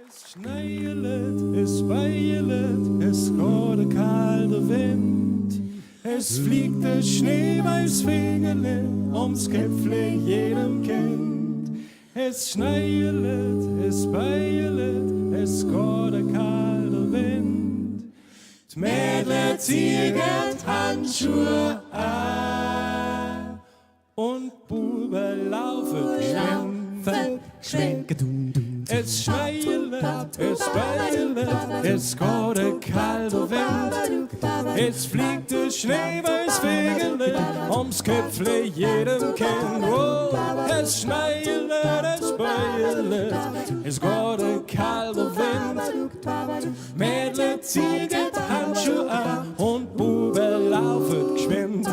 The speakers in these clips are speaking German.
Es schneielet, es beielet, es geht der kalte Wind. Es fliegt der Schneeweiß Fingerle ums Köpfle jedem Kind. Es schneielet, es beielet, es geht der kalte Wind. Die Mädle ziehen Handschuhe an und Buben laufen geschwind. Es schneielet, es beielet, es geht der kalte Wind. Es fliegt der Schneeweiß Fingerle ums Köpfle jedem Kind. Oh, es schneielet, es beielet, es geht der kalte Wind. Mädle ziehen Handschuhe an und Buben laufen geschwind.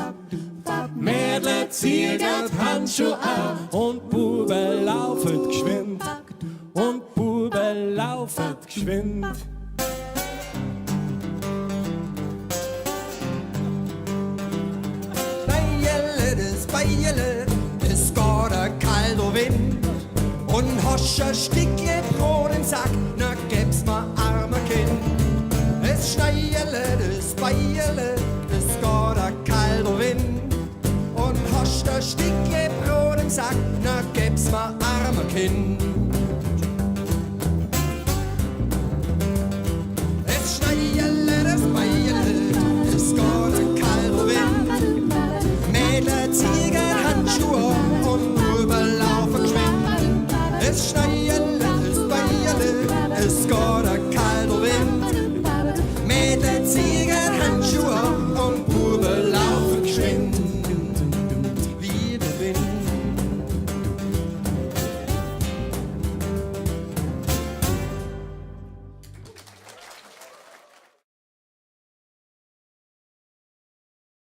Mädle ziehen Handschuhe an und Buben laufen geschwind. Und Buben laufen geschwind. Beielet, es geht der kalte Wind. Und hast ein Stückchen Brot im Sack, na gib's mir arme Kind. Es schneielet, es beielet, es geht der kalte Wind. Und hast ein Stückchen Brot im Sack, na gib's mir arme Kind.